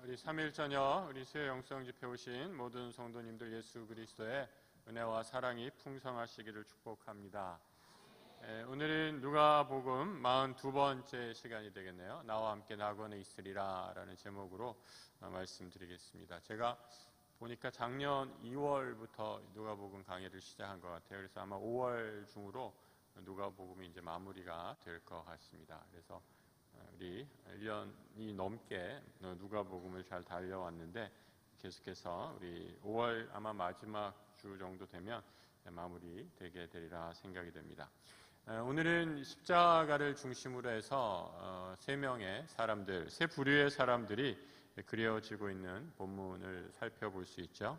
우리 3일 저녁 우리 수요 영성 집회 오신 모든 성도님들 예수 그리스도의 은혜와 사랑이 풍성하시기를 축복합니다. 오늘은 누가복음 42번째 시간이 되겠네요. 나와 함께 낙원에 있으리라 라는 제목으로 말씀드리겠습니다. 제가 보니까 작년 2월부터 누가복음 강의를 시작한 것 같아요. 그래서 아마 5월 중으로 누가복음이 이제 마무리가 될 것 같습니다. 그래서 우리 1년이 넘게 누가복음을 잘 달려왔는데 계속해서 우리 5월 아마 마지막 주 정도 되면 마무리되게 되리라 생각이 됩니다. 오늘은 십자가를 중심으로 해서 세 명의 사람들, 세 부류의 사람들이 그려지고 있는 본문을 살펴볼 수 있죠.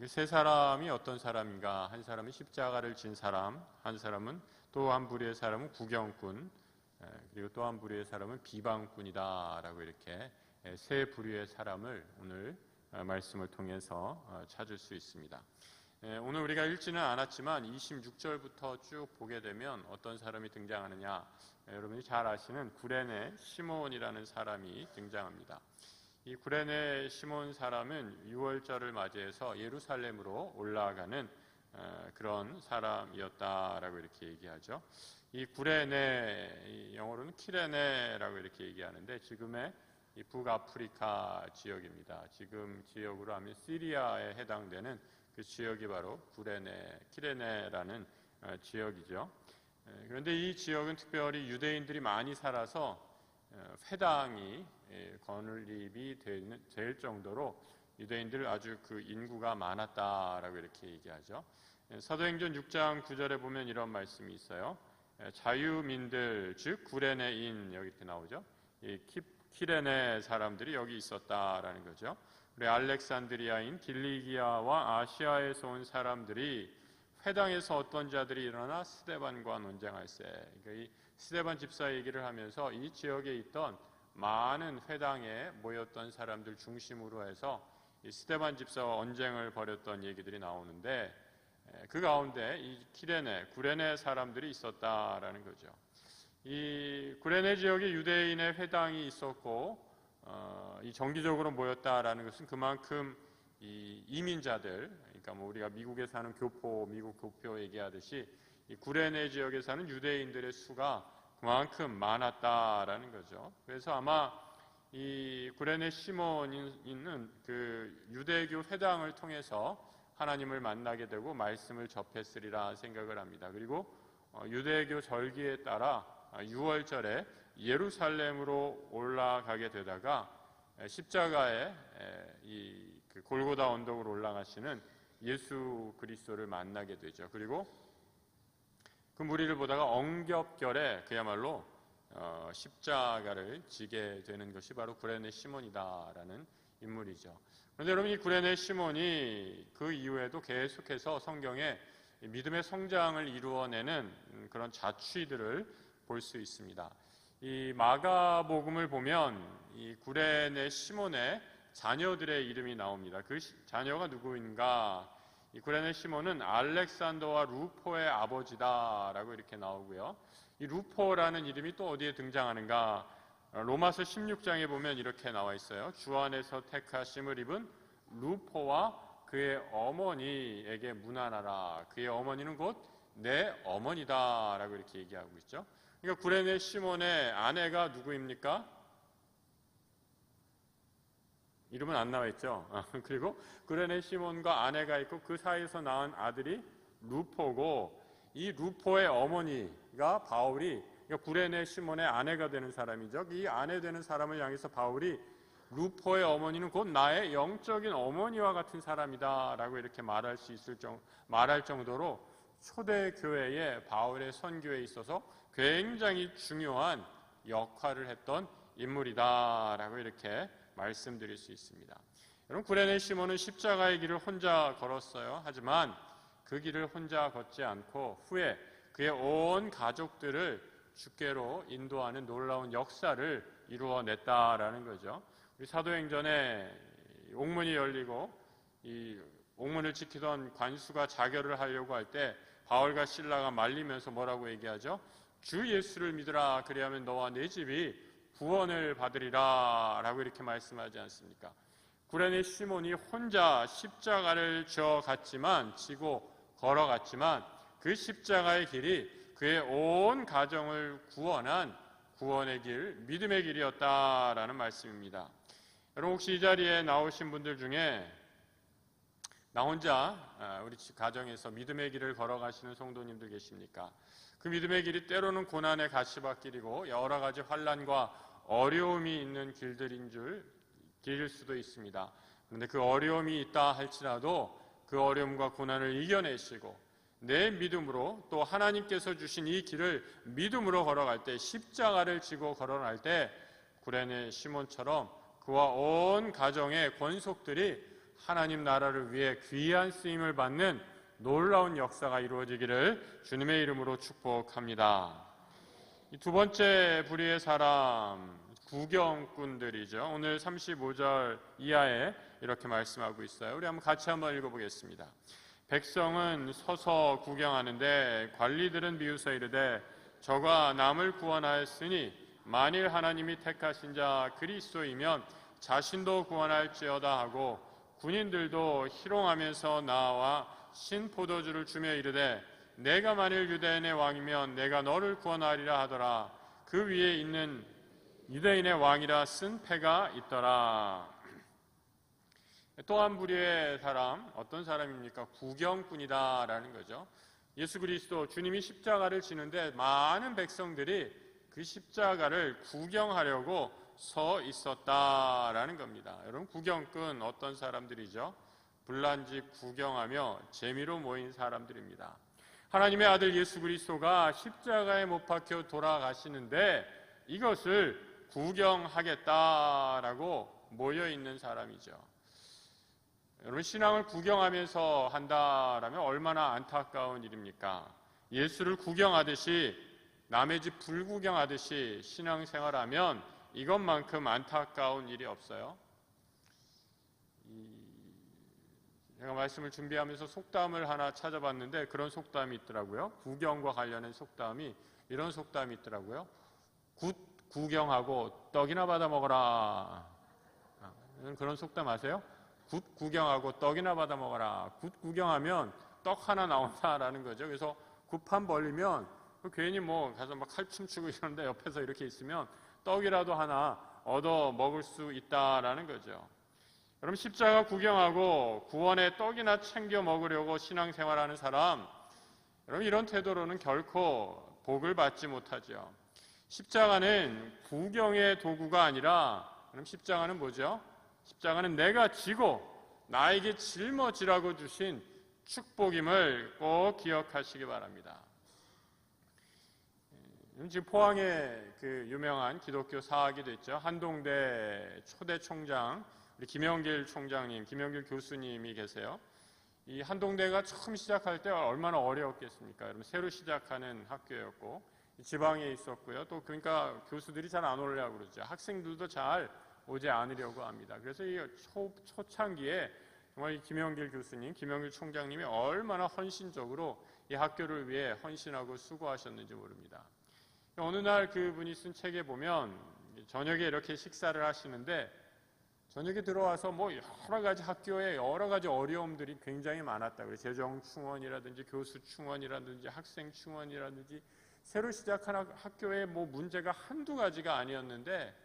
세 사람이 어떤 사람인가? 한 사람은 십자가를 진 사람, 한 사람은 또 한 부류의 사람은 구경꾼, 그리고 또 한 부류의 사람은 비방꾼이다 라고 이렇게 세 부류의 사람을 오늘 말씀을 통해서 찾을 수 있습니다. 오늘 우리가 읽지는 않았지만 26절부터 쭉 보게 되면 어떤 사람이 등장하느냐, 여러분이 잘 아시는 구레네 시몬이라는 사람이 등장합니다. 이 구레네 시몬 사람은 유월절을 맞이해서 예루살렘으로 올라가는 그런 사람이었다라고 이렇게 얘기하죠. 이 구레네, 영어로는 키레네라고 이렇게 얘기하는데 지금의 이 북아프리카 지역입니다. 지금 지역으로 하면 시리아에 해당되는 그 지역이 바로 구레네, 키레네라는 지역이죠. 그런데 이 지역은 특별히 유대인들이 많이 살아서 회당이 건립이 될 정도로 유대인들 아주 그 인구가 많았다라고 이렇게 얘기하죠. 사도행전 6장 9절에 보면 이런 말씀이 있어요. 자유민들 즉 구레네인, 여기 이렇게 나오죠. 이 키레네 사람들이 여기 있었다라는 거죠. 우리 알렉산드리아인 길리기아와 아시아에서 온 사람들이 회당에서 어떤 자들이 일어나 스데반과 논쟁할세. 그러니까 이 스데반 집사 얘기를 하면서 이 지역에 있던 많은 회당에 모였던 사람들 중심으로 해서 이 스데반 집사와 언쟁을 벌였던 얘기들이 나오는데 그 가운데 이 키레네, 구레네 사람들이 있었다라는 거죠. 이 구레네 지역에 유대인의 회당이 있었고 이 정기적으로 모였다라는 것은 그만큼 이 이민자들, 그러니까 뭐 우리가 미국에 사는 교포, 미국 교포 얘기하듯이 이 구레네 지역에 사는 유대인들의 수가 그만큼 많았다라는 거죠. 그래서 아마 이 구레네 시몬이 있는 그 유대교 회당을 통해서 하나님을 만나게 되고 말씀을 접했으리라 생각을 합니다. 그리고 유대교 절기에 따라 6월절에 예루살렘으로 올라가게 되다가 십자가에 이 골고다 언덕으로 올라가시는 예수 그리스도를 만나게 되죠. 그리고 그 무리를 보다가 엉겹결에 그야말로 십자가를 지게 되는 것이 바로 구레네 시몬이다라는 인물이죠. 그런데 여러분, 이 구레네 시몬이 그 이후에도 계속해서 성경에 믿음의 성장을 이루어내는 그런 자취들을 볼 수 있습니다. 이 마가복음을 보면 이 구레네 시몬의 자녀들의 이름이 나옵니다. 그 자녀가 누구인가? 이 구레네 시몬은 알렉산더와 루포의 아버지다라고 이렇게 나오고요. 이 루포라는 이름이 또 어디에 등장하는가? 로마서 16장에 보면 이렇게 나와 있어요. 주 안에서 택하심을 입은 루포와 그의 어머니에게 문안하라. 그의 어머니는 곧 내 어머니다라고 이렇게 얘기하고 있죠. 그러니까 구레네 시몬의 아내가 누구입니까? 이름은 안 나와 있죠. 그리고 구레네 시몬과 아내가 있고 그 사이에서 낳은 아들이 루포고, 이 루포의 어머니가 바울이, 그러니까 구레네 시몬의 아내가 되는 사람이죠. 이 아내 되는 사람을 향해서 바울이 루포의 어머니는 곧 나의 영적인 어머니와 같은 사람이다라고 이렇게 말할 정도로 초대교회에 바울의 선교에 있어서 굉장히 중요한 역할을 했던 인물이다라고 이렇게 말씀드릴 수 있습니다. 여러분, 구레네 시몬은 십자가의 길을 혼자 걸었어요. 하지만 그 길을 혼자 걷지 않고 후에 그의 온 가족들을 주께로 인도하는 놀라운 역사를 이루어냈다라는 거죠. 우리 사도행전에 옥문이 열리고 이 옥문을 지키던 관수가 자결을 하려고 할 때 바울과 실라가 말리면서 뭐라고 얘기하죠? 주 예수를 믿으라, 그리하면 너와 네 집이 구원을 받으리라 라고 이렇게 말씀하지 않습니까? 구레네 시몬이 혼자 십자가를 지고 걸어갔지만 그 십자가의 길이 그의 온 가정을 구원한 구원의 길, 믿음의 길이었다라는 말씀입니다. 여러분 혹시 이 자리에 나오신 분들 중에 나 혼자 우리 가정에서 믿음의 길을 걸어가시는 성도님들 계십니까? 그 믿음의 길이 때로는 고난의 가시밭길이고 여러 가지 환난과 어려움이 있는 길일 수도 있습니다. 그런데 그 어려움이 있다 할지라도 그 어려움과 고난을 이겨내시고 내 믿음으로 또 하나님께서 주신 이 길을 믿음으로 걸어갈 때, 십자가를 지고 걸어갈 때 구레네 시몬처럼 그와 온 가정의 권속들이 하나님 나라를 위해 귀한 쓰임을 받는 놀라운 역사가 이루어지기를 주님의 이름으로 축복합니다. 이 두 번째 부류의 사람, 구경꾼들이죠. 오늘 35절 이하에 이렇게 말씀하고 있어요. 우리 같이 한번 읽어보겠습니다. 백성은 서서 구경하는데 관리들은 비웃어 이르되 저가 남을 구원하였으니 만일 하나님이 택하신 자 그리스도이면 자신도 구원할지어다 하고 군인들도 희롱하면서 나와 신포도주를 주며 이르되 내가 만일 유대인의 왕이면 내가 너를 구원하리라 하더라. 그 위에 있는 유대인의 왕이라 쓴 패가 있더라. 또 한 부류의 사람, 어떤 사람입니까? 구경꾼이다라는 거죠. 예수 그리스도 주님이 십자가를 지는데 많은 백성들이 그 십자가를 구경하려고 서 있었다라는 겁니다. 여러분 구경꾼 어떤 사람들이죠? 불난집 구경하며 재미로 모인 사람들입니다. 하나님의 아들 예수 그리스도가 십자가에 못 박혀 돌아가시는데 이것을 구경하겠다라고 모여있는 사람이죠. 여러분 신앙을 구경하면서 한다라면 얼마나 안타까운 일입니까? 예수를 구경하듯이 남의 집 불구경하듯이 신앙생활하면 이것만큼 안타까운 일이 없어요. 제가 말씀을 준비하면서 속담을 하나 찾아봤는데 그런 속담이 있더라고요. 구경과 관련된 속담이 이런 속담이 있더라고요. 굿 구경하고 떡이나 받아 먹어라. 그런 속담 아세요? 굿 구경하고 떡이나 받아 먹어라. 굿 구경하면 떡 하나 나온다라는 거죠. 그래서 굿판 벌리면 괜히 가서 칼춤 추고 이러는데 옆에서 이렇게 있으면 떡이라도 하나 얻어 먹을 수 있다라는 거죠. 여러분 십자가 구경하고 구원의 떡이나 챙겨 먹으려고 신앙생활하는 사람, 여러분 이런 태도로는 결코 복을 받지 못하죠. 십자가는 구경의 도구가 아니라, 그럼 십자가는 뭐죠? 십자가는 내가 지고 나에게 짊어지라고 주신 축복임을 꼭 기억하시기 바랍니다. 지금 포항에 그 유명한 기독교 사학이 됐죠. 한동대 초대 총장 우리 김영길 총장님, 김영길 교수님이 계세요. 이 한동대가 처음 시작할 때 얼마나 어려웠겠습니까? 여러분 새로 시작하는 학교였고 지방에 있었고요. 또 그러니까 교수들이 잘 안 오려고 그러죠. 학생들도 잘 오지 않으려고 합니다. 그래서 이 초창기에 정말 이 김영길 교수님, 김영길 총장님이 얼마나 헌신적으로 이 학교를 위해 헌신하고 수고하셨는지 모릅니다. 어느 날 그분이 쓴 책에 보면 저녁에 이렇게 식사를 하시는데 저녁에 들어와서 여러 가지 학교에 여러 가지 어려움들이 굉장히 많았다. 그래서 재정 충원이라든지 교수 충원이라든지 학생 충원이라든지 새로 시작한 학교에 문제가 한두 가지가 아니었는데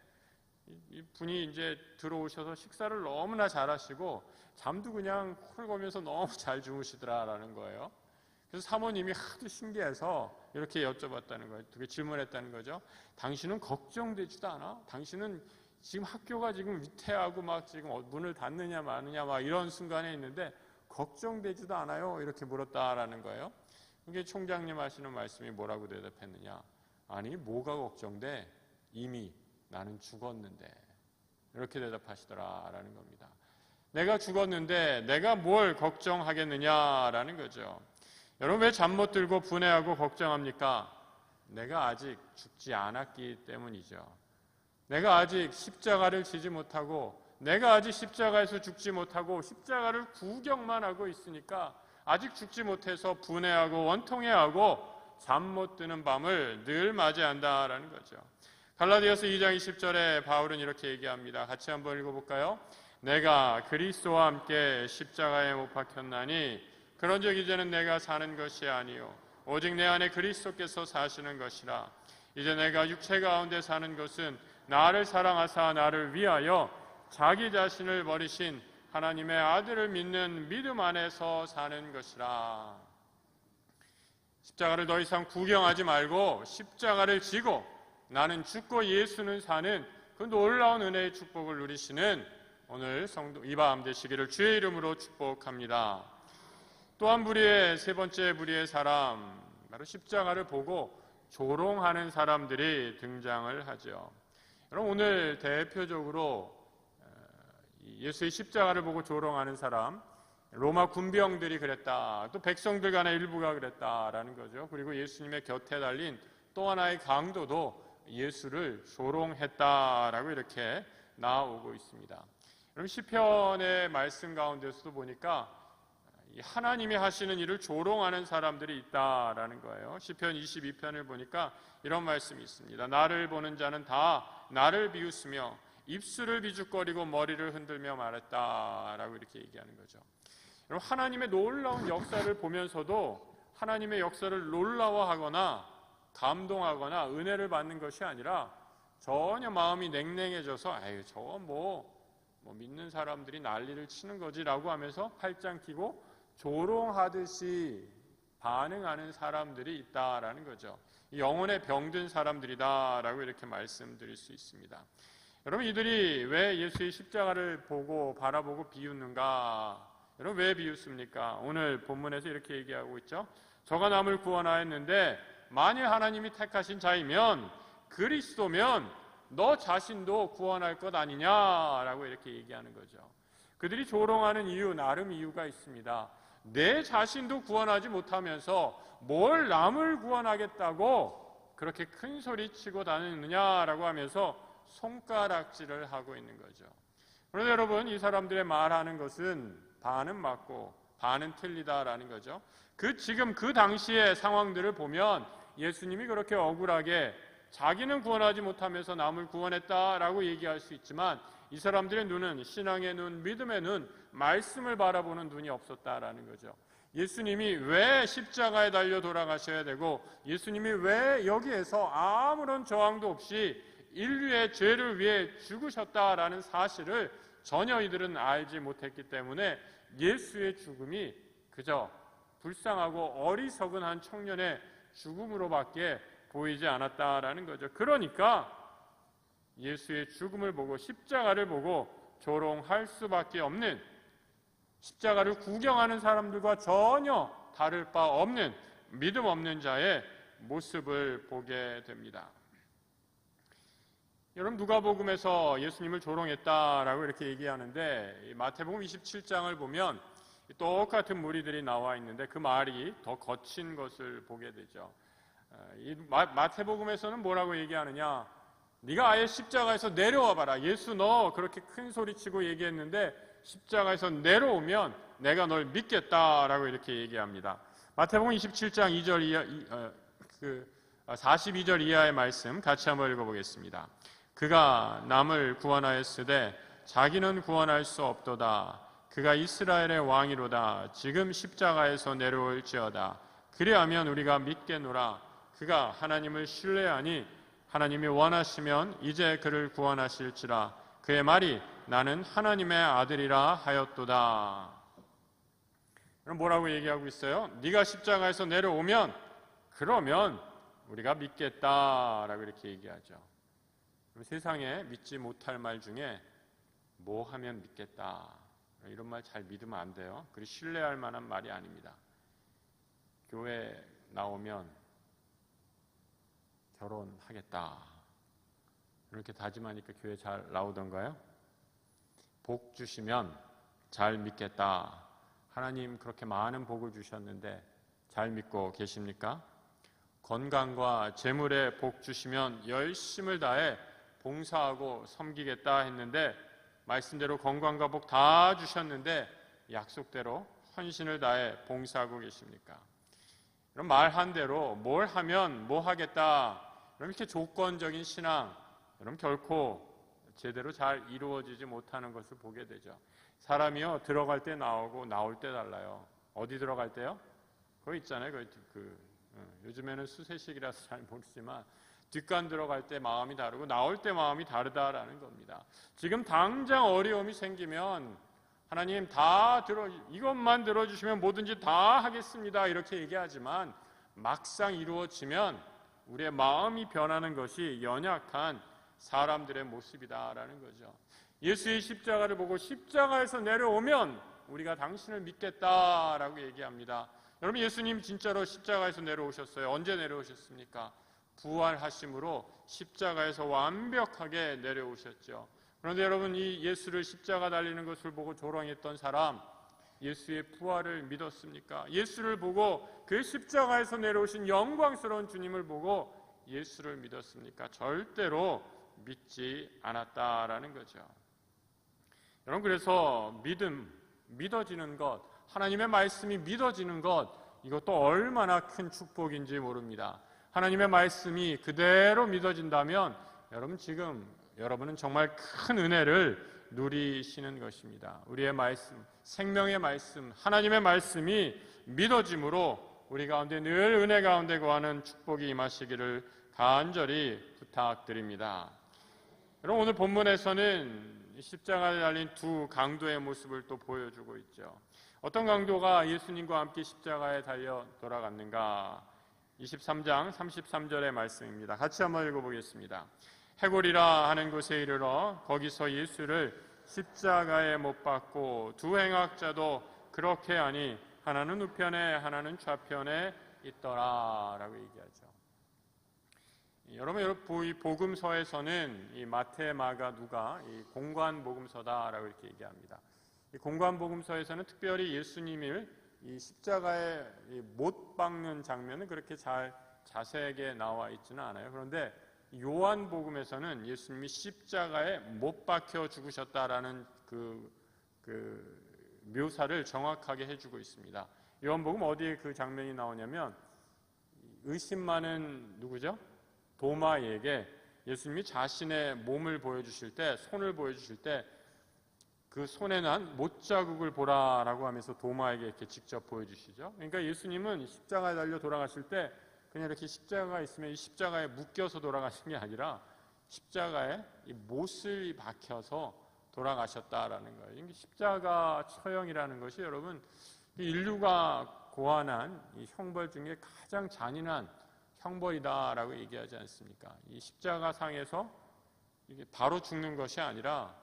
이 분이 이제 들어오셔서 식사를 너무나 잘하시고 잠도 그냥 홀거면서 너무 잘 주무시더라라는 거예요. 그래서 사모님이 하도 신기해서 이렇게 여쭤봤다는 거예요. 되게 질문했다는 거죠. 당신은 걱정되지도 않아? 당신은 지금 학교가 지금 위태하고 지금 문을 닫느냐 마느냐 이런 순간에 있는데 걱정되지도 않아요? 이렇게 물었다라는 거예요. 그게 총장님 하시는 말씀이 뭐라고 대답했느냐? 아니 뭐가 걱정돼? 이미 나는 죽었는데. 이렇게 대답하시더라라는 겁니다. 내가 죽었는데 내가 뭘 걱정하겠느냐라는 거죠. 여러분 왜 잠 못 들고 분해하고 걱정합니까? 내가 아직 죽지 않았기 때문이죠. 내가 아직 십자가를 지지 못하고 내가 아직 십자가에서 죽지 못하고 십자가를 구경만 하고 있으니까 아직 죽지 못해서 분해하고 원통해하고 잠 못 드는 밤을 늘 맞이한다라는 거죠. 갈라디아서 2장 20절에 바울은 이렇게 얘기합니다. 같이 한번 읽어볼까요? 내가 그리스도와 함께 십자가에 못 박혔나니 그런즉 이제는 내가 사는 것이 아니요 오직 내 안에 그리스도께서 사시는 것이라. 이제 내가 육체 가운데 사는 것은 나를 사랑하사 나를 위하여 자기 자신을 버리신 하나님의 아들을 믿는 믿음 안에서 사는 것이라. 십자가를 더 이상 구경하지 말고 십자가를 지고 나는 죽고 예수는 사는 그 놀라운 은혜의 축복을 누리시는 오늘 성도 이 밤 되시기를 주의 이름으로 축복합니다. 또한 무리의 세 번째 무리의 사람, 바로 십자가를 보고 조롱하는 사람들이 등장을 하죠. 여러분, 오늘 대표적으로 예수의 십자가를 보고 조롱하는 사람, 로마 군병들이 그랬다, 또 백성들 간의 일부가 그랬다라는 거죠. 그리고 예수님의 곁에 달린 또 하나의 강도도 예수를 조롱했다라고 이렇게 나오고 있습니다. 여러분, 시편의 말씀 가운데서도 보니까 하나님이 하시는 일을 조롱하는 사람들이 있다라는 거예요. 시편 22편을 보니까 이런 말씀이 있습니다. 나를 보는 자는 다 나를 비웃으며 입술을 비죽거리고 머리를 흔들며 말했다라고 이렇게 얘기하는 거죠. 여러분, 하나님의 놀라운 역사를 보면서도 하나님의 역사를 놀라워하거나 감동하거나 은혜를 받는 것이 아니라 전혀 마음이 냉랭해져서 아유 저거 뭐 믿는 사람들이 난리를 치는 거지라고 하면서 팔짱 끼고 조롱하듯이 반응하는 사람들이 있다라는 거죠. 영혼에 병든 사람들이다라고 이렇게 말씀드릴 수 있습니다. 여러분, 이들이 왜 예수의 십자가를 보고 바라보고 비웃는가? 여러분, 왜 비웃습니까? 오늘 본문에서 이렇게 얘기하고 있죠. 저가 남을 구원하였는데 만일 하나님이 택하신 자이면 그리스도면 너 자신도 구원할 것 아니냐라고 이렇게 얘기하는 거죠. 그들이 조롱하는 이유, 나름 이유가 있습니다. 내 자신도 구원하지 못하면서 뭘 남을 구원하겠다고 그렇게 큰 소리 치고 다니느냐라고 하면서 손가락질을 하고 있는 거죠. 그런데 여러분, 이 사람들의 말하는 것은 반은 맞고 반은 틀리다라는 거죠. 지금 그 당시의 상황들을 보면 예수님이 그렇게 억울하게 자기는 구원하지 못하면서 남을 구원했다라고 얘기할 수 있지만 이 사람들의 눈은 신앙의 눈, 믿음의 눈, 말씀을 바라보는 눈이 없었다라는 거죠. 예수님이 왜 십자가에 달려 돌아가셔야 되고 예수님이 왜 여기에서 아무런 저항도 없이 인류의 죄를 위해 죽으셨다라는 사실을 전혀 이들은 알지 못했기 때문에 예수의 죽음이 그저 불쌍하고 어리석은 한 청년의 죽음으로밖에 보이지 않았다라는 거죠. 그러니까 예수의 죽음을 보고 십자가를 보고 조롱할 수밖에 없는, 십자가를 구경하는 사람들과 전혀 다를 바 없는 믿음 없는 자의 모습을 보게 됩니다. 여러분, 누가복음에서 예수님을 조롱했다라고 이렇게 얘기하는데 마태복음 27장을 보면 똑같은 무리들이 나와 있는데 그 말이 더 거친 것을 보게 되죠. 이 마태복음에서는 뭐라고 얘기하느냐? 네가 아예 십자가에서 내려와 봐라. 예수 너 그렇게 큰 소리치고 얘기했는데 십자가에서 내려오면 내가 널 믿겠다라고 이렇게 얘기합니다. 마태복음 27장 2절 이하, 42절 이하의 말씀 같이 한번 읽어보겠습니다. 그가 남을 구원하였으되 자기는 구원할 수 없도다. 그가 이스라엘의 왕이로다. 지금 십자가에서 내려올지어다. 그리하면 우리가 믿겠노라. 그가 하나님을 신뢰하니 하나님이 원하시면 이제 그를 구원하실지라. 그의 말이 나는 하나님의 아들이라 하였도다. 그럼 뭐라고 얘기하고 있어요? 네가 십자가에서 내려오면 그러면 우리가 믿겠다라고 이렇게 얘기하죠. 세상에 믿지 못할 말 중에 뭐 하면 믿겠다 이런 말 잘 믿으면 안 돼요. 그리고 신뢰할 만한 말이 아닙니다. 교회 나오면 결혼하겠다 이렇게 다짐하니까 교회 잘 나오던가요? 복 주시면 잘 믿겠다. 하나님 그렇게 많은 복을 주셨는데 잘 믿고 계십니까? 건강과 재물에 복 주시면 열심을 다해 봉사하고 섬기겠다 했는데 말씀대로 건강과 복 다 주셨는데 약속대로 헌신을 다해 봉사하고 계십니까? 그럼 말한 대로 뭘 하면 뭐 하겠다 이렇게 조건적인 신앙, 여러분 결코 제대로 잘 이루어지지 못하는 것을 보게 되죠. 사람이요 들어갈 때 나오고 나올 때 달라요. 어디 들어갈 때요? 그거 있잖아요. 요즘에는 수세식이라서 잘 모르지만 뒷간 들어갈 때 마음이 다르고 나올 때 마음이 다르다라는 겁니다. 지금 당장 어려움이 생기면 하나님 이것만 들어주시면 뭐든지 다 하겠습니다 이렇게 얘기하지만 막상 이루어지면 우리의 마음이 변하는 것이 연약한 사람들의 모습이다라는 거죠. 예수의 십자가를 보고 십자가에서 내려오면 우리가 당신을 믿겠다라고 얘기합니다. 여러분 예수님 진짜로 십자가에서 내려오셨어요. 언제 내려오셨습니까? 부활하심으로 십자가에서 완벽하게 내려오셨죠. 그런데 여러분 이 예수를 십자가 달리는 것을 보고 조롱했던 사람 예수의 부활을 믿었습니까? 예수를 보고 그 십자가에서 내려오신 영광스러운 주님을 보고 예수를 믿었습니까? 절대로 믿지 않았다라는 거죠. 여러분 그래서 믿어지는 것, 하나님의 말씀이 믿어지는 것, 이것도 얼마나 큰 축복인지 모릅니다. 하나님의 말씀이 그대로 믿어진다면 여러분은 정말 큰 은혜를 누리시는 것입니다. 우리의 말씀, 생명의 말씀, 하나님의 말씀이 믿어짐으로 우리 가운데 늘 은혜 가운데 거하는 축복이 임하시기를 간절히 부탁드립니다. 여러분 오늘 본문에서는 십자가에 달린 두 강도의 모습을 또 보여주고 있죠. 어떤 강도가 예수님과 함께 십자가에 달려 돌아갔는가? 23장 33절의 말씀입니다. 같이 한번 읽어보겠습니다. 해골이라 하는 곳에 이르러 거기서 예수를 십자가에 못 박고 두 행악자도 그렇게 하니 하나는 우편에 하나는 좌편에 있더라 라고 얘기하죠. 여러분 이 복음서에서는 이 마태, 마가, 누가 이 공관 복음서다라고 이렇게 얘기합니다. 이 공관 복음서에서는 특별히 예수님을 이 십자가에 못 박는 장면은 그렇게 자세하게 나와 있지는 않아요. 그런데 요한복음에서는 예수님이 십자가에 못 박혀 죽으셨다라는 그 묘사를 정확하게 해주고 있습니다. 요한복음 어디에 그 장면이 나오냐면 의심 많은 누구죠? 도마에게 예수님이 자신의 몸을 보여주실 때, 손을 보여주실 때 그 손에 난 못자국을 보라라고 하면서 도마에게 이렇게 직접 보여주시죠. 그러니까 예수님은 십자가에 달려 돌아가실 때 그냥 이렇게 십자가가 있으면 이 십자가에 묶여서 돌아가신 게 아니라 십자가에 이 못을 박혀서 돌아가셨다라는 거예요. 십자가 처형이라는 것이 여러분 인류가 고안한 이 형벌 중에 가장 잔인한 형벌이다라고 얘기하지 않습니까? 이 십자가 상에서 이게 바로 죽는 것이 아니라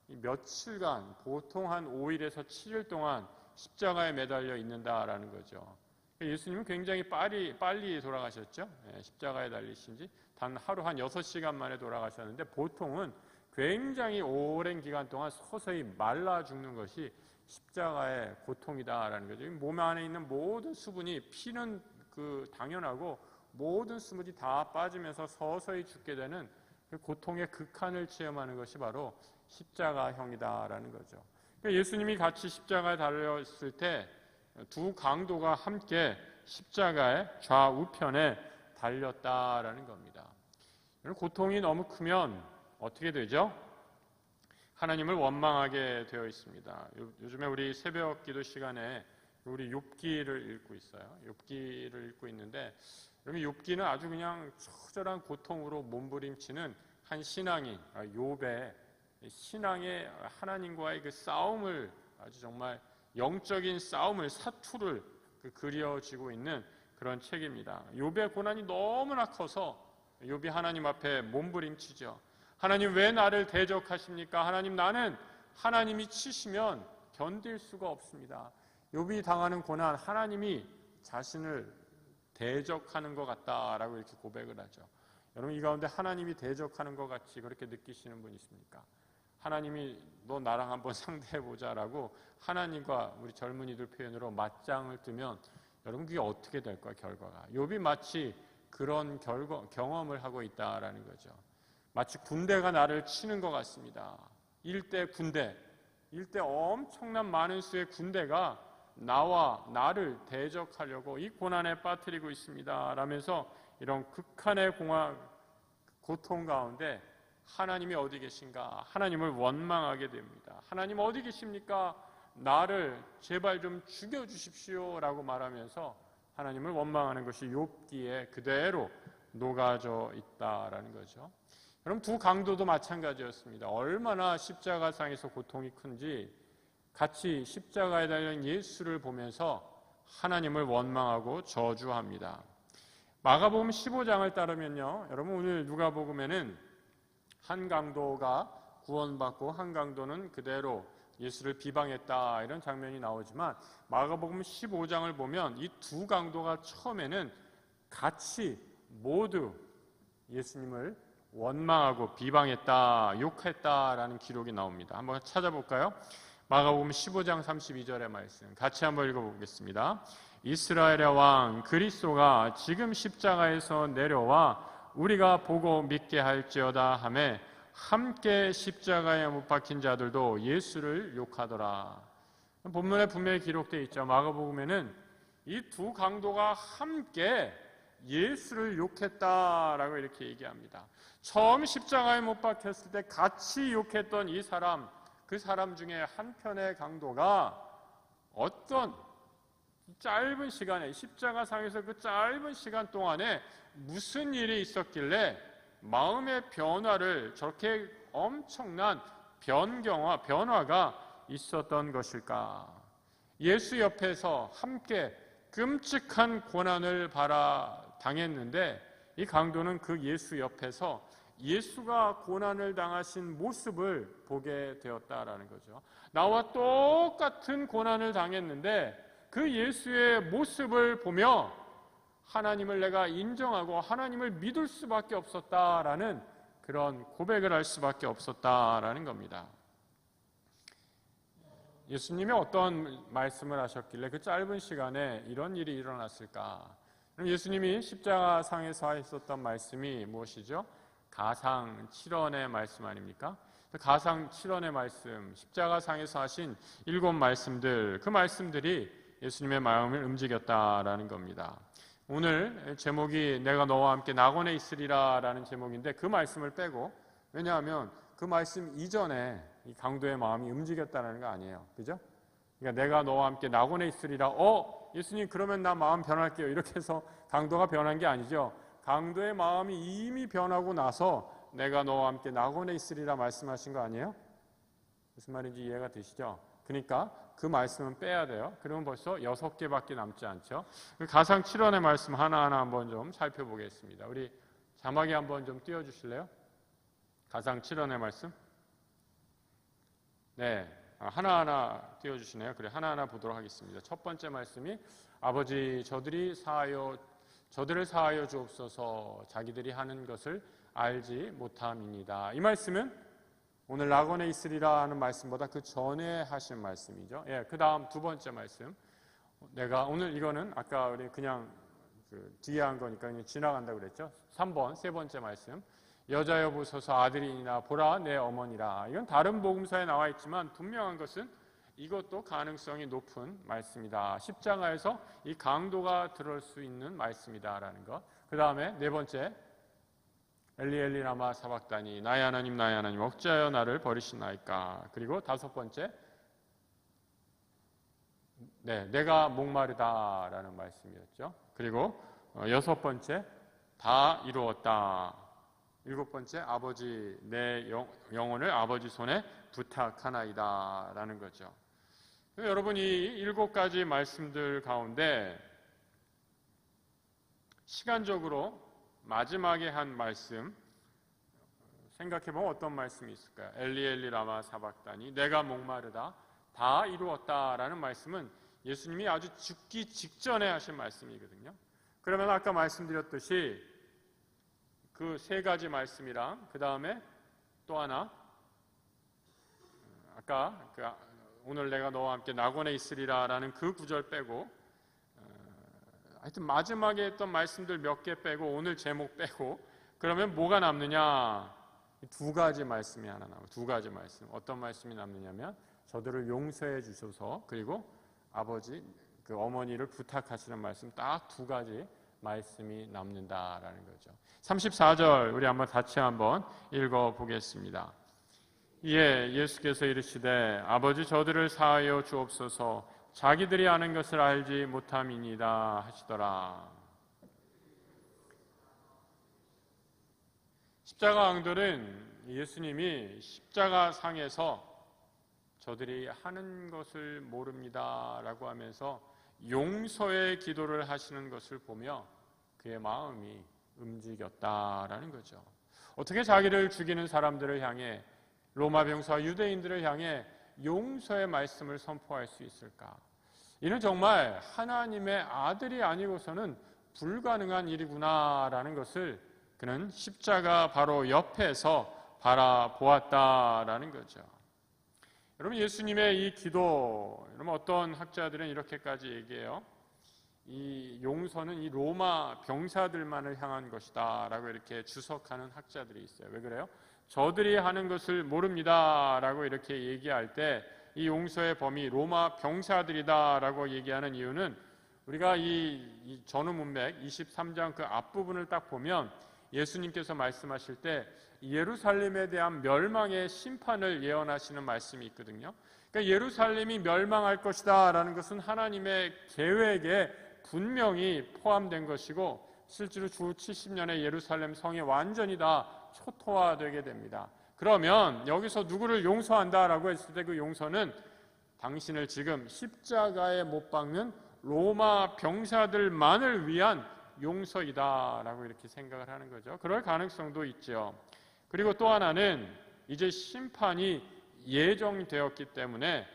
며칠간 보통 한 5일에서 7일 동안 십자가에 매달려 있는다라는 거죠. 예수님은 굉장히 빨리 돌아가셨죠. 십자가에 달리신 지 단 하루 한 6시간 만에 돌아가셨는데 보통은 굉장히 오랜 기간 동안 서서히 말라 죽는 것이 십자가의 고통이다라는 거죠. 몸 안에 있는 모든 수분이 피는 당연하고 모든 수분이 다 빠지면서 서서히 죽게 되는 그 고통의 극한을 체험하는 것이 바로 십자가형이다라는 거죠. 그러니까 예수님이 같이 십자가에 달렸을 때 두 강도가 함께 십자가의 좌우편에 달렸다라는 겁니다. 고통이 너무 크면 어떻게 되죠? 하나님을 원망하게 되어 있습니다. 요즘에 우리 새벽 기도 시간에 우리 욥기를 읽고 있어요. 욥기를 읽고 있는데 그러면 욥기는 아주 그냥 처절한 고통으로 몸부림치는 한 신앙인 욥의 신앙의 하나님과의 그 싸움을 아주 정말 영적인 싸움을 사투를 그려지고 있는 그런 책입니다. 욥의 고난이 너무나 커서 욥이 하나님 앞에 몸부림치죠. 하나님 왜 나를 대적하십니까? 하나님 나는 하나님이 치시면 견딜 수가 없습니다. 욥이 당하는 고난 하나님이 자신을 대적하는 것 같다라고 이렇게 고백을 하죠. 여러분 이 가운데 하나님이 대적하는 것 같이 그렇게 느끼시는 분 있습니까? 하나님이 너 나랑 한번 상대해보자라고 하나님과 우리 젊은이들 표현으로 맞짱을 뜨면 여러분 그게 어떻게 될까요? 결과가 욥이 마치 그런 경험을 하고 있다라는 거죠. 마치 군대가 나를 치는 것 같습니다. 일대 엄청난 많은 수의 군대가 나를 대적하려고 이 고난에 빠뜨리고 있습니다 라면서 이런 극한의 고통 가운데 하나님이 어디 계신가? 하나님을 원망하게 됩니다. 하나님 어디 계십니까? 나를 제발 좀 죽여주십시오 라고 말하면서 하나님을 원망하는 것이 욥기에 그대로 녹아져 있다라는 거죠. 그럼 두 강도도 마찬가지였습니다. 얼마나 십자가상에서 고통이 큰지 같이 십자가에 달린 예수를 보면서 하나님을 원망하고 저주합니다. 마가복음 15장을 따르면요, 여러분 오늘 누가복음에는 한 강도가 구원받고 한 강도는 그대로 예수를 비방했다 이런 장면이 나오지만 마가복음 15장을 보면 이 두 강도가 처음에는 같이 모두 예수님을 원망하고 비방했다, 욕했다라는 기록이 나옵니다. 한번 찾아볼까요? 마가복음 15장 32절의 말씀 같이 한번 읽어보겠습니다. 이스라엘의 왕 그리스도가 지금 십자가에서 내려와 우리가 보고 믿게 할지어다 하매 함께 십자가에 못 박힌 자들도 예수를 욕하더라. 본문에 분명히 기록되어 있죠. 마가복음에는 이 두 강도가 함께 예수를 욕했다라고 이렇게 얘기합니다. 처음 십자가에 못 박혔을 때 같이 욕했던 이 사람, 그 사람 중에 한편의 강도가 어떤 짧은 시간에 십자가상에서 그 짧은 시간 동안에 무슨 일이 있었길래 마음의 변화를 저렇게 엄청난 변화가 있었던 것일까? 예수 옆에서 함께 끔찍한 고난을 당했는데 이 강도는 그 예수 옆에서 예수가 고난을 당하신 모습을 보게 되었다라는 거죠. 나와 똑같은 고난을 당했는데 그 예수의 모습을 보며 하나님을 내가 인정하고 하나님을 믿을 수밖에 없었다라는 그런 고백을 할 수밖에 없었다라는 겁니다. 예수님이 어떤 말씀을 하셨길래 그 짧은 시간에 이런 일이 일어났을까? 그럼 예수님이 십자가상에서 하셨던 말씀이 무엇이죠? 가상 7원의 말씀 아닙니까? 가상 7원의 말씀, 십자가상에서 하신 7 말씀들, 그 말씀들이 예수님의 마음을 움직였다라는 겁니다. 오늘 제목이 내가 너와 함께 낙원에 있으리라 라는 제목인데 그 말씀을 빼고, 왜냐하면 그 말씀 이전에 이 강도의 마음이 움직였다는 거 아니에요. 그죠? 그러니까 내가 너와 함께 낙원에 있으리라. 예수님 그러면 나 마음 변할게요. 이렇게 해서 강도가 변한 게 아니죠. 강도의 마음이 이미 변하고 나서 내가 너와 함께 낙원에 있으리라 말씀하신 거 아니에요? 무슨 말인지 이해가 되시죠? 그러니까 그 말씀은 빼야 돼요. 그러면 벌써 6개밖에 남지 않죠. 가상 7원의 말씀 하나하나 한번 좀 살펴보겠습니다. 우리 자막에 한번 좀 띄워주실래요? 가상 7원의 말씀. 네, 하나하나 띄워주시네요. 그래, 하나하나 보도록 하겠습니다. 첫 번째 말씀이 아버지 저들을 사하여 주옵소서 자기들이 하는 것을 알지 못함이니이다. 이 말씀은 오늘 낙원에 있으리라 하는 말씀보다 그 전에 하신 말씀이죠. 예, 그 다음 두 번째 말씀. 내가 오늘 이거는 아까 우리 그냥 뒤에 한 거니까 그냥 지나간다고 그랬죠. 3번, 세 번째 말씀. 여자여 보소서 아들이니라 보라 내 어머니라. 이건 다른 복음서에 나와 있지만 분명한 것은 이것도 가능성이 높은 말씀이다. 십자가에서 이 강도가 들을 수 있는 말씀이다라는 것. 그 다음에 네 번째, 엘리 엘리 라마 사박다니 나의 하나님 어찌하여 나를 버리시나이까. 그리고 다섯 번째, 네, 내가 목마르다라는 말씀이었죠. 그리고 여섯 번째, 다 이루었다. 일곱 번째, 아버지 내 영혼을 아버지 손에 부탁하나이다 라는 거죠. 여러분, 이 7가지 말씀들 가운데 시간적으로 마지막에 한 말씀 생각해보면 어떤 말씀이 있을까요? 엘리 엘리 라마 사박다니 내가 목마르다 다 이루었다라는 말씀은 예수님이 아주 죽기 직전에 하신 말씀이거든요. 그러면 아까 말씀드렸듯이 그 3가지 말씀이랑 그 다음에 또 하나 아까 오늘 내가 너와 함께 낙원에 있으리라 라는 그 구절 빼고 하여튼 마지막에 했던 말씀들 몇 개 빼고 오늘 제목 빼고 그러면 뭐가 남느냐? 2가지 말씀이 하나 남아요. 2가지 말씀. 어떤 말씀이 남느냐면 저들을 용서해 주소서, 그리고 아버지 그 어머니를 부탁하시는 말씀 딱 2가지 말씀이 남는다라는 거죠. 34절 우리 같이 한번 읽어보겠습니다. 이에 예수께서 이르시되 아버지 저들을 사하여 주옵소서 자기들이 아는 것을 알지 못함이니이다 하시더라. 십자가 앙들은 예수님이 십자가 상에서 저들이 하는 것을 모릅니다 라고 하면서 용서의 기도를 하시는 것을 보며 그의 마음이 움직였다라는 거죠. 어떻게 자기를 죽이는 사람들을 향해 로마 병사와 유대인들을 향해 용서의 말씀을 선포할 수 있을까? 이는 정말 하나님의 아들이 아니고서는 불가능한 일이구나라는 것을 그는 십자가 바로 옆에서 바라보았다라는 거죠. 여러분 예수님의 이 기도, 여러분 어떤 학자들은 이렇게까지 얘기해요. 이 용서는 이 로마 병사들만을 향한 것이다 라고 이렇게 주석하는 학자들이 있어요. 왜 그래요? 저들이 하는 것을 모릅니다 라고 이렇게 얘기할 때 이 용서의 범위 로마 병사들이다 라고 얘기하는 이유는 우리가 이 전후 문맥 23장 그 앞부분을 딱 보면 예수님께서 말씀하실 때 예루살렘에 대한 멸망의 심판을 예언하시는 말씀이 있거든요. 그러니까 예루살렘이 멸망할 것이다 라는 것은 하나님의 계획에 분명히 포함된 것이고 실제로 주 70년에 예루살렘 성이 완전히 다 초토화되게 됩니다. 그러면 여기서 누구를 용서한다라고 했을 때 그 용서는 당신을 지금 십자가에 못 박는 로마 병사들만을 위한 용서이다라고 이렇게 생각을 하는 거죠. 그럴 가능성도 있죠. 그리고 또 하나는 이제 심판이 예정되었기 때문에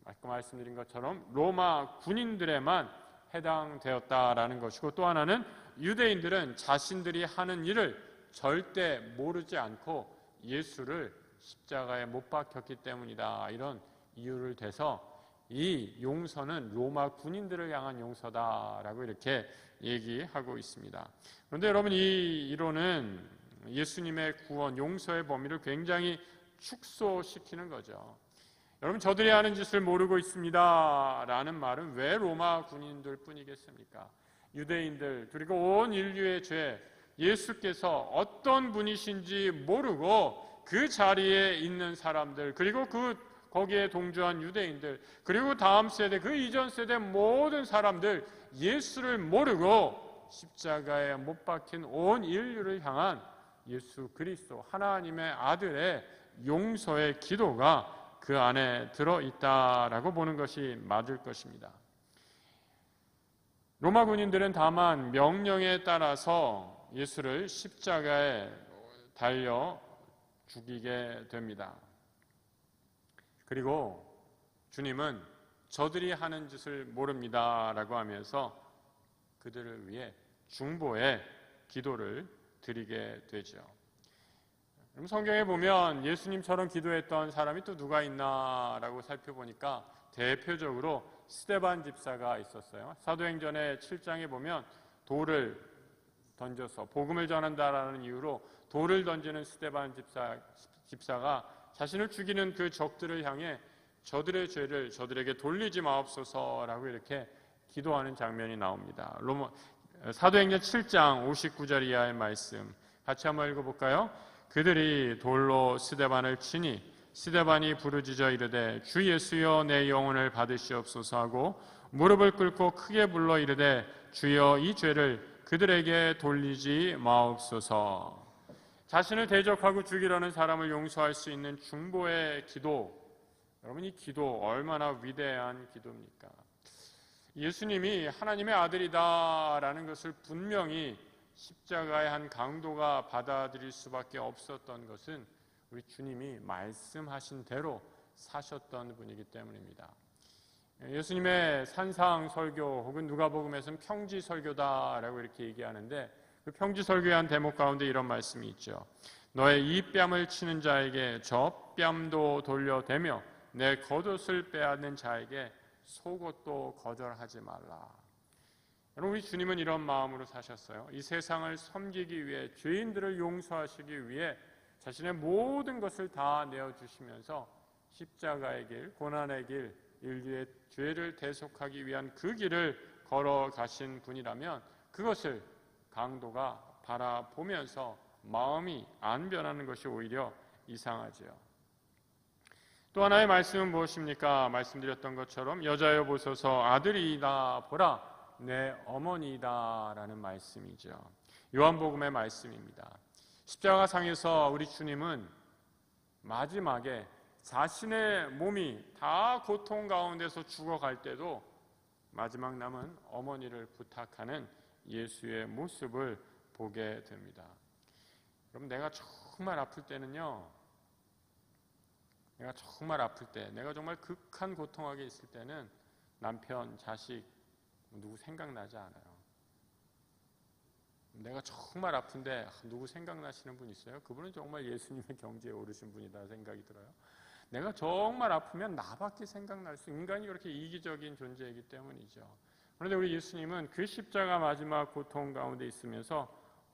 아까 말씀드린 것처럼 로마 군인들에만 해당되었다라는 것이고 또 하나는 유대인들은 자신들이 하는 일을 절대 모르지 않고 예수를 십자가에 못 박혔기 때문이다. 이런 이유를 대서 이 용서는 로마 군인들을 향한 용서다라고 이렇게 얘기하고 있습니다. 그런데 여러분 이 이론은 예수님의 구원, 용서의 범위를 굉장히 축소시키는 거죠. 여러분 저들이 하는 짓을 모르고 있습니다 라는 말은 왜 로마 군인들 뿐이겠습니까? 유대인들 그리고 온 인류의 죄, 예수께서 어떤 분이신지 모르고 그 자리에 있는 사람들 그리고 거기에 동조한 유대인들 그리고 다음 세대 그 이전 세대 모든 사람들 예수를 모르고 십자가에 못 박힌 온 인류를 향한 예수 그리스도 하나님의 아들의 용서의 기도가 그 안에 들어있다라고 보는 것이 맞을 것입니다. 로마 군인들은 다만 명령에 따라서 예수를 십자가에 달려 죽이게 됩니다. 그리고 주님은 저들이 하는 짓을 모릅니다 라고 하면서 그들을 위해 중보의 기도를 드리게 되죠. 성경에 보면 예수님처럼 기도했던 사람이 또 누가 있나라고 살펴보니까 대표적으로 스데반 집사가 있었어요. 사도행전의 7장에 보면 돌을 던져서 복음을 전한다라는 이유로 돌을 던지는 스데반 집사가 자신을 죽이는 그 적들을 향해 저들의 죄를 저들에게 돌리지 마옵소서라고 이렇게 기도하는 장면이 나옵니다. 사도행전 7장 59절 이하의 말씀 같이 한번 읽어볼까요? 그들이 돌로 스데반을 치니 스데반이 부르짖어 이르되 주 예수여 내 영혼을 받으시옵소서 하고 무릎을 꿇고 크게 불러 이르되 주여 이 죄를 그들에게 돌리지 마옵소서. 자신을 대적하고 죽이려는 사람을 용서할 수 있는 중보의 기도, 여러분 이 기도 얼마나 위대한 기도입니까? 예수님이 하나님의 아들이다라는 것을 분명히 십자가의 한 강도가 받아들일 수밖에 없었던 것은 우리 주님이 말씀하신 대로 사셨던 분이기 때문입니다. 예수님의 산상 설교 혹은 누가복음에서는 평지 설교다라고 이렇게 얘기하는데 그 평지 설교의 한 대목 가운데 이런 말씀이 있죠. 너의 이 뺨을 치는 자에게 저 뺨도 돌려대며 내 겉옷을 빼앗는 자에게 속옷도 거절하지 말라. 여러분 우리 주님은 이런 마음으로 사셨어요. 이 세상을 섬기기 위해 죄인들을 용서하시기 위해 자신의 모든 것을 다 내어주시면서 십자가의 길, 고난의 길, 인류의 죄를 대속하기 위한 그 길을 걸어가신 분이라면 그것을 강도가 바라보면서 마음이 안 변하는 것이 오히려 이상하지요. 또 하나의 말씀은 무엇입니까? 말씀드렸던 것처럼 여자여 보소서 아들이다 보라 내 어머니이다 라는 말씀이죠. 요한복음의 말씀입니다. 십자가상에서 우리 주님은 마지막에 자신의 몸이 다 고통 가운데서 죽어갈 때도 마지막 남은 어머니를 부탁하는 예수의 모습을 보게 됩니다. 그럼 내가 정말 아플 때는요, 내가 정말 아플 때, 내가 정말 극한 고통하게 있을 때는 남편, 자식, 누구 생각나지 않아요. 내가 정말 아픈데 누구 생각나시는 분 있어요? 그분은 정말 예수님의 경지에 오르신 분이다 생각이 들어요. 내가 정말 아프면 나밖에 생각날 수, 인간이 그렇게 이기적인 존재이기 때문이죠. 그런데 우리 예수님은 그 십자가 마지막 고통 가운데 있으면서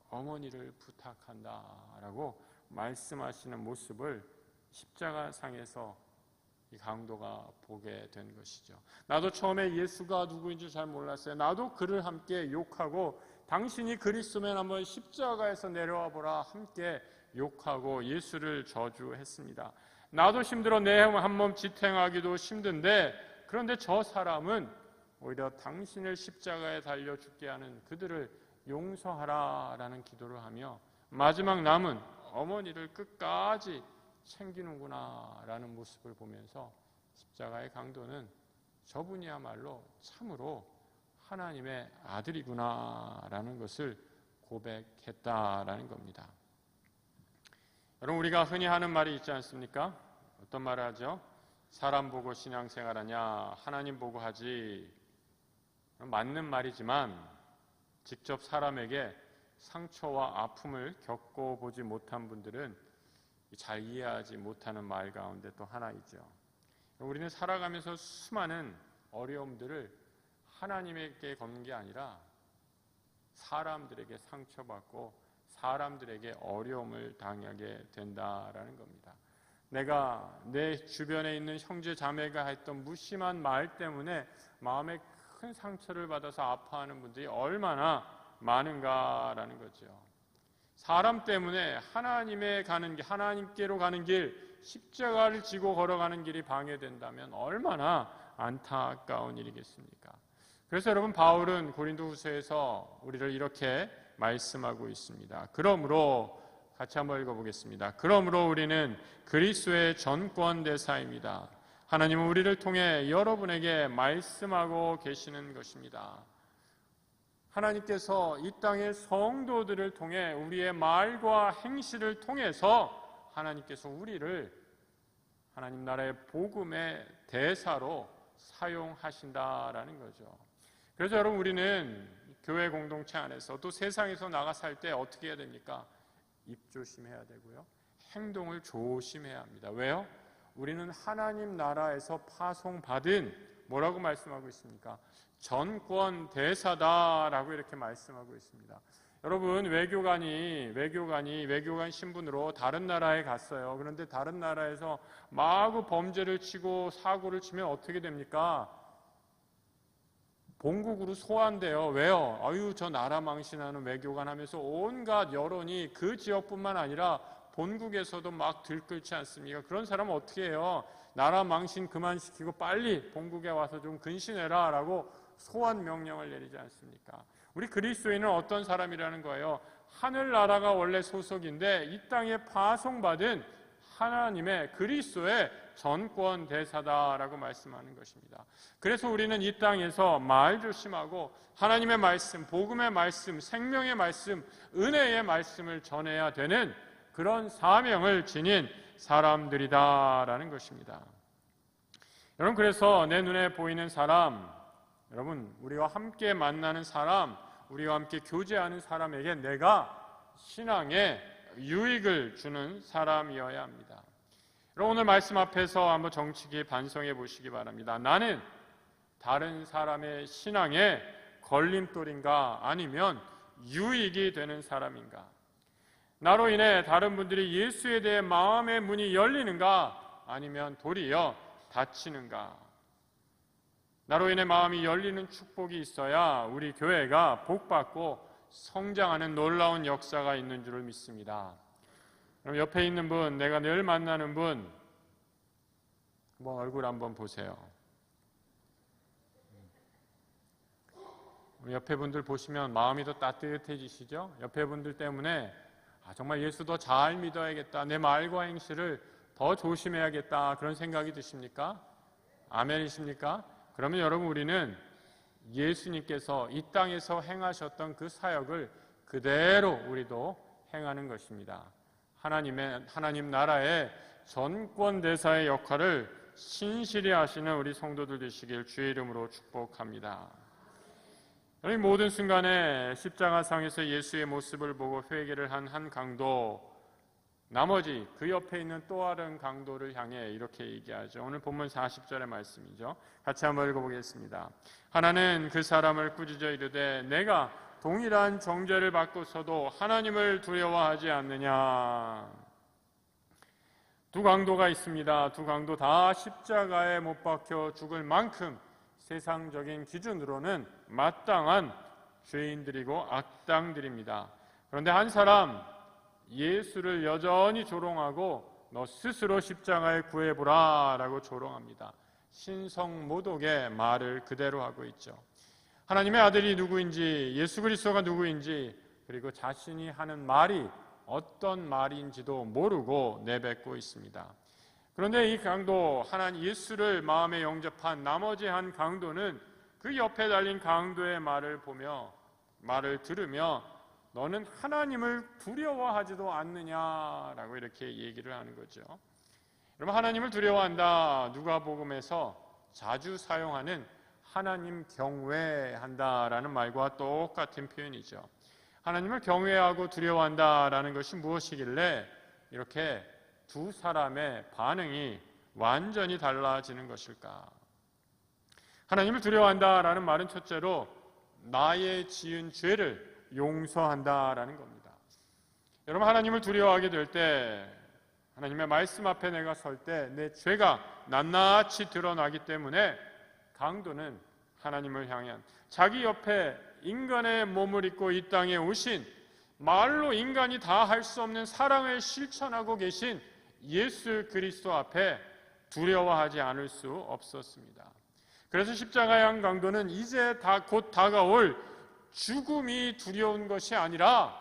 어머니를 부탁한다라고 말씀하시는 모습을 십자가상에서 이 강도가 보게 된 것이죠. 나도 처음에 예수가 누구인지 잘 몰랐어요. 나도 그를 함께 욕하고 당신이 그리스도면 한번 십자가에서 내려와 보라 함께 욕하고 예수를 저주했습니다. 나도 힘들어 내 한 몸 지탱하기도 힘든데 그런데 저 사람은 오히려 당신을 십자가에 달려 죽게 하는 그들을 용서하라라는 기도를 하며 마지막 남은 어머니를 끝까지 챙기는구나라는 모습을 보면서 십자가의 강도는 저분이야말로 참으로 하나님의 아들이구나라는 것을 고백했다라는 겁니다. 여러분, 우리가 흔히 하는 말이 있지 않습니까? 어떤 말을 하죠? 사람 보고 신앙생활하냐, 하나님 보고 하지. 맞는 말이지만 직접 사람에게 상처와 아픔을 겪어보지 못한 분들은 잘 이해하지 못하는 말 가운데 또 하나이죠. 우리는 살아가면서 수많은 어려움들을 하나님에게 걷는 게 아니라 사람들에게 상처받고 사람들에게 어려움을 당하게 된다라는 겁니다. 내가 내 주변에 있는 형제 자매가 했던 무심한 말 때문에 마음에 큰 상처를 받아서 아파하는 분들이 얼마나 많은가라는 거죠. 사람 때문에 하나님께로 가는 길, 십자가를 지고 걸어가는 길이 방해된다면 얼마나 안타까운 일이겠습니까? 그래서 여러분, 바울은 고린도후서에서 우리를 이렇게 말씀하고 있습니다. 그러므로 같이 한번 읽어보겠습니다. 그러므로 우리는 그리스도의 전권 대사입니다. 하나님은 우리를 통해 여러분에게 말씀하고 계시는 것입니다. 하나님께서 이 땅의 성도들을 통해 우리의 말과 행실을 통해서 하나님께서 우리를 하나님 나라의 복음의 대사로 사용하신다라는 거죠. 그래서 여러분, 우리는 교회 공동체 안에서 또 세상에서 나가 살 때 어떻게 해야 됩니까? 입 조심해야 되고요. 행동을 조심해야 합니다. 왜요? 우리는 하나님 나라에서 파송받은 뭐라고 말씀하고 있습니까? 전권 대사다라고 이렇게 말씀하고 있습니다. 여러분, 외교관 신분으로 다른 나라에 갔어요. 그런데 다른 나라에서 마구 범죄를 치고 사고를 치면 어떻게 됩니까? 본국으로 소환돼요. 왜요? 저 나라 망신하는 외교관 하면서 온갖 여론이 그 지역뿐만 아니라 본국에서도 막 들끓지 않습니까? 그런 사람은 어떻게 해요? 나라 망신 그만시키고 빨리 본국에 와서 좀 근신해라 라고 소환 명령을 내리지 않습니까? 우리 그리스도인은 어떤 사람이라는 거예요? 하늘나라가 원래 소속인데 이 땅에 파송받은 하나님의 그리스도의 전권 대사다라고 말씀하는 것입니다. 그래서 우리는 이 땅에서 말 조심하고 하나님의 말씀, 복음의 말씀, 생명의 말씀, 은혜의 말씀을 전해야 되는 그런 사명을 지닌 사람들이다라는 것입니다. 여러분, 그래서 내 눈에 보이는 사람, 여러분, 우리와 함께 만나는 사람, 우리와 함께 교제하는 사람에게 내가 신앙에 유익을 주는 사람이어야 합니다. 여러분, 오늘 말씀 앞에서 한번 정치기 반성해 보시기 바랍니다. 나는 다른 사람의 신앙에 걸림돌인가 아니면 유익이 되는 사람인가? 나로 인해 다른 분들이 예수에 대해 마음의 문이 열리는가 아니면 도리어 닫히는가? 나로 인해 마음이 열리는 축복이 있어야 우리 교회가 복받고 성장하는 놀라운 역사가 있는 줄을 믿습니다. 그럼 옆에 있는 분, 내가 늘 만나는 분, 뭐 얼굴 한번 보세요. 옆에 분들 보시면 마음이 더 따뜻해지시죠? 옆에 분들 때문에 정말 예수 더 잘 믿어야겠다, 내 말과 행실을 더 조심해야겠다, 그런 생각이 드십니까? 아멘이십니까? 그러면 여러분, 우리는 예수님께서 이 땅에서 행하셨던 그 사역을 그대로 우리도 행하는 것입니다. 하나님 나라의 전권대사의 역할을 신실히 하시는 우리 성도들 되시길 주의 이름으로 축복합니다. 이 모든 순간에 십자가상에서 예수의 모습을 보고 회개를 한 한 강도, 나머지 그 옆에 있는 또 다른 강도를 향해 이렇게 얘기하죠. 오늘 본문 40절의 말씀이죠. 같이 한번 읽어보겠습니다. 하나는 그 사람을 꾸짖어 이르되 내가 동일한 정죄를 받고서도 하나님을 두려워하지 않느냐. 두 강도가 있습니다. 두 강도 다 십자가에 못 박혀 죽을 만큼 세상적인 기준으로는 마땅한 죄인들이고 악당들입니다. 그런데 한 사람, 예수를 여전히 조롱하고 너 스스로 십자가에 구해보라 라고 조롱합니다. 신성모독의 말을 그대로 하고 있죠. 하나님의 아들이 누구인지, 예수 그리스도가 누구인지, 그리고 자신이 하는 말이 어떤 말인지도 모르고 내뱉고 있습니다. 그런데 이 강도, 하나님 예수를 마음에 영접한 나머지 한 강도는 그 옆에 달린 강도의 말을 보며, 말을 들으며 너는 하나님을 두려워하지도 않느냐라고 이렇게 얘기를 하는 거죠. 여러분, 하나님을 두려워한다, 누가복음에서 자주 사용하는 하나님 경외한다라는 말과 똑같은 표현이죠. 하나님을 경외하고 두려워한다라는 것이 무엇이길래 이렇게 두 사람의 반응이 완전히 달라지는 것일까? 하나님을 두려워한다라는 말은 첫째로 나의 지은 죄를 용서한다라는 겁니다. 여러분, 하나님을 두려워하게 될 때, 하나님의 말씀 앞에 내가 설 때 내 죄가 낱낱이 드러나기 때문에 강도는 하나님을 향한, 자기 옆에 인간의 몸을 입고 이 땅에 오신, 말로 인간이 다 할 수 없는 사랑을 실천하고 계신 예수 그리스도 앞에 두려워하지 않을 수 없었습니다. 그래서 십자가의 한 강도는 이제 곧 다가올 죽음이 두려운 것이 아니라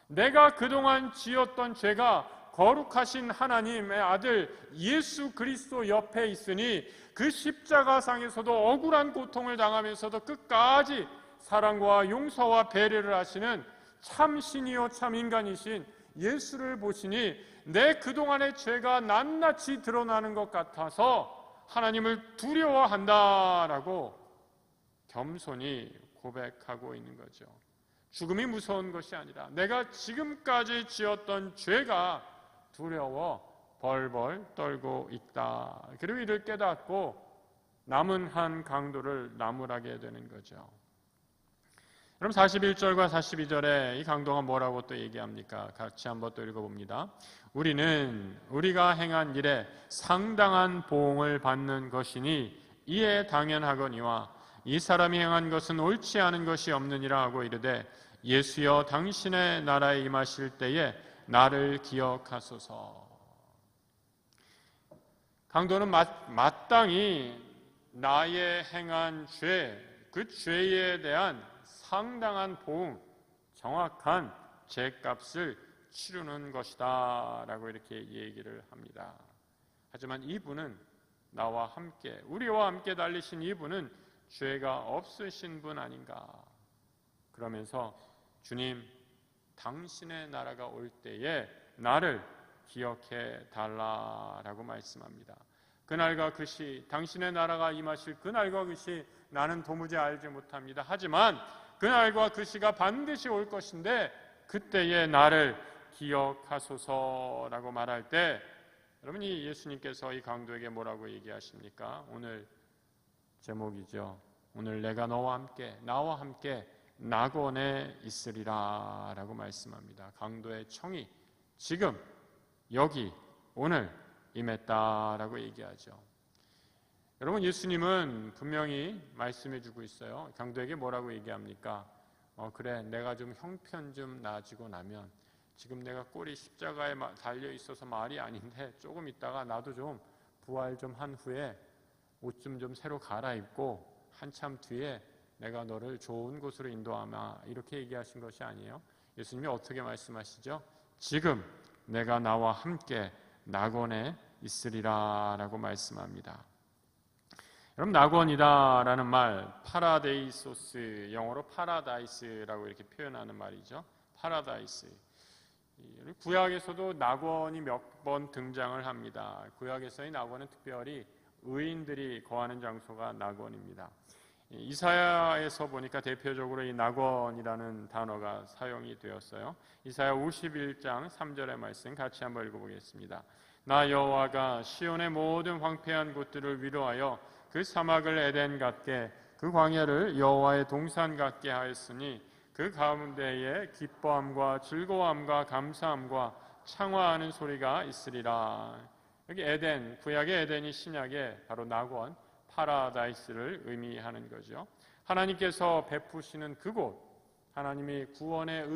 내가 그동안 지었던 죄가 거룩하신 하나님의 아들 예수 그리스도 옆에 있으니 그 십자가상에서도 억울한 고통을 당하면서도 끝까지 사랑과 용서와 배려를 하시는 참 신이요 참 인간이신 예수를 보시니 내 그동안의 죄가 낱낱이 드러나는 것 같아서 하나님을 두려워한다라고 겸손히 고백하고 있는 거죠. 죽음이 무서운 것이 아니라 내가 지금까지 지었던 죄가 두려워 벌벌 떨고 있다. 그리고 이를 깨닫고 남은 한 강도를 나무라게 되는 거죠. 그럼 41절과 42절에 이 강도가 뭐라고 또 얘기합니까? 같이 한번 또 읽어봅니다. 우리는 우리가 행한 일에 상당한 보응을 받는 것이니 이에 당연하거니와 이 사람이 행한 것은 옳지 않은 것이 없느니라 하고 이르되 예수여 당신의 나라에 임하실 때에 나를 기억하소서. 강도는 마땅히 나의 행한 죄, 그 죄에 대한 상당한 보응, 정확한 죄값을 치르는 것이다 라고 이렇게 얘기를 합니다. 하지만 이분은 나와 함께, 우리와 함께 달리신 이분은 죄가 없으신 분 아닌가. 그러면서 주님, 당신의 나라가 올 때에 나를 기억해 달라라고 말씀합니다. 그날과 그 시, 당신의 나라가 임하실 그날과 그 시 나는 도무지 알지 못합니다. 하지만 그날과 그 시가 반드시 올 것인데 그때에 나를 기억하소서라고 말할 때, 여러분, 이 예수님께서 이 강도에게 뭐라고 얘기하십니까? 오늘 제목이죠. 오늘 내가 나와 함께 낙원에 있으리라 라고 말씀합니다. 강도의 청이 지금 여기 오늘 임했다라고 얘기하죠. 여러분, 예수님은 분명히 말씀해 주고 있어요. 강도에게 뭐라고 얘기합니까? 그래, 내가 좀 형편 좀 나아지고 나면, 지금 내가 꼴이 십자가에 달려 있어서 말이 아닌데 조금 있다가 나도 좀 부활 좀 한 후에 옷 좀 새로 갈아입고 한참 뒤에 내가 너를 좋은 곳으로 인도하마, 이렇게 얘기하신 것이 아니에요. 예수님이 어떻게 말씀하시죠? 지금 내가 나와 함께 낙원에 있으리라 라고 말씀합니다. 여러분, 낙원이다라는 말, 파라데이소스, 영어로 파라다이스라고 이렇게 표현하는 말이죠. 파라다이스. 구약에서도 낙원이 몇 번 등장을 합니다. 구약에서의 낙원은 특별히 의인들이 거하는 장소가 낙원입니다. 이사야에서 보니까 대표적으로 이 낙원이라는 단어가 사용이 되었어요. 이사야 51장 3절의 말씀 같이 한번 읽어보겠습니다. 나 여호와가 시온의 모든 황폐한 곳들을 위로하여 그 사막을 에덴 같게, 그 광야를 여호와의 동산 같게 하였으니 그 가운데에 기뻐함과 즐거움과 감사함과 창화하는 소리가 있으리라. 여기 에덴, 구약의 에덴이 신약의 바로 낙원, 파라다이스를 의미하는 거죠. 하나님께서 베푸시는 그곳, 하나님이 구원의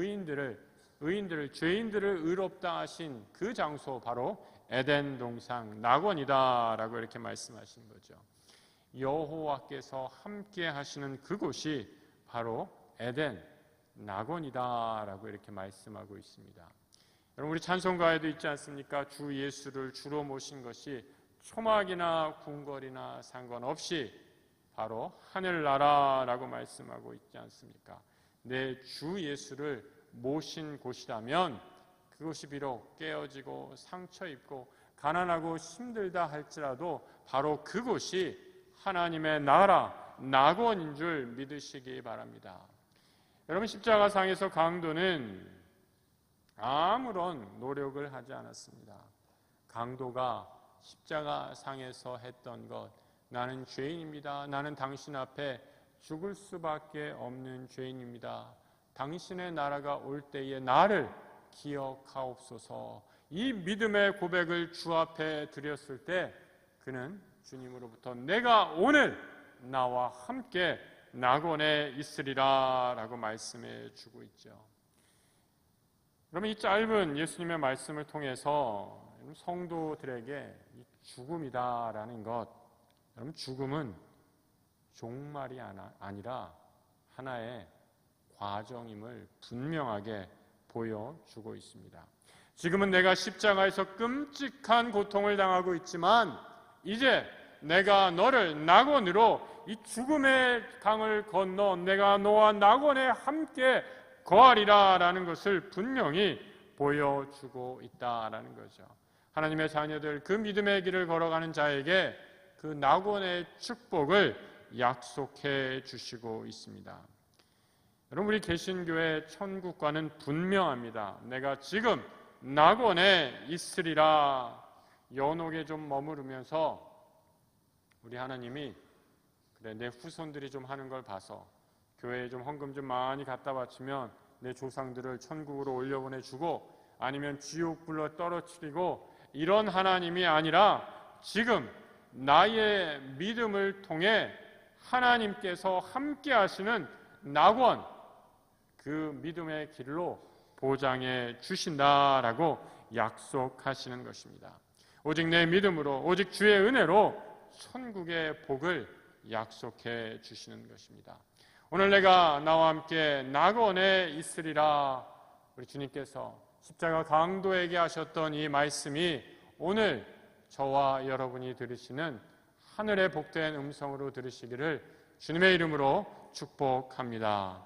의인들을 죄인들을 의롭다 하신 그 장소, 바로 에덴 동산 낙원이다라고 이렇게 말씀하신 거죠. 여호와께서 함께 하시는 그곳이 바로 에덴 낙원이다라고 이렇게 말씀하고 있습니다. 여러분, 우리 찬송가에도 있지 않습니까? 주 예수를 주로 모신 것이 초막이나 궁궐이나 상관없이 바로 하늘나라라고 말씀하고 있지 않습니까? 내 주 예수를 모신 곳이라면 그곳이 비록 깨어지고 상처 입고 가난하고 힘들다 할지라도 바로 그곳이 하나님의 나라, 낙원인 줄 믿으시기 바랍니다. 여러분, 십자가상에서 강도는 아무런 노력을 하지 않았습니다. 강도가 십자가상에서 했던 것, 나는 죄인입니다. 나는 당신 앞에 죽을 수밖에 없는 죄인입니다. 당신의 나라가 올 때에 나를 기억하옵소서. 이 믿음의 고백을 주 앞에 드렸을 때 그는 주님으로부터 내가 오늘 나와 함께 낙원에 있으리라 라고 말씀해 주고 있죠. 그러면 이 짧은 예수님의 말씀을 통해서 성도들에게 이 죽음이다라는 것, 여러분, 죽음은 종말이 아니라 하나의 과정임을 분명하게 보여주고 있습니다. 지금은 내가 십자가에서 끔찍한 고통을 당하고 있지만 이제 내가 너를 낙원으로, 이 죽음의 강을 건너 내가 너와 낙원에 함께 거하리라 라는 것을 분명히 보여주고 있다라는 거죠. 하나님의 자녀들, 그 믿음의 길을 걸어가는 자에게 그 낙원의 축복을 약속해 주시고 있습니다. 여러분, 우리 개신교의 천국과는 분명합니다. 내가 지금 낙원에 있으리라. 연옥에 좀 머무르면서 우리 하나님이 그래, 내 후손들이 좀 하는 걸 봐서 교회에 좀 헌금 좀 많이 갖다 바치면 내 조상들을 천국으로 올려보내주고 아니면 지옥 불러 떨어뜨리고, 이런 하나님이 아니라 지금 나의 믿음을 통해 하나님께서 함께 하시는 낙원, 그 믿음의 길로 보장해 주신다라고 약속하시는 것입니다. 오직 내 믿음으로, 오직 주의 은혜로 천국의 복을 약속해 주시는 것입니다. 오늘 내가 나와 함께 낙원에 있으리라, 우리 주님께서 십자가 강도에게 하셨던 이 말씀이 오늘 저와 여러분이 들으시는 하늘의 복된 음성으로 들으시기를 주님의 이름으로 축복합니다.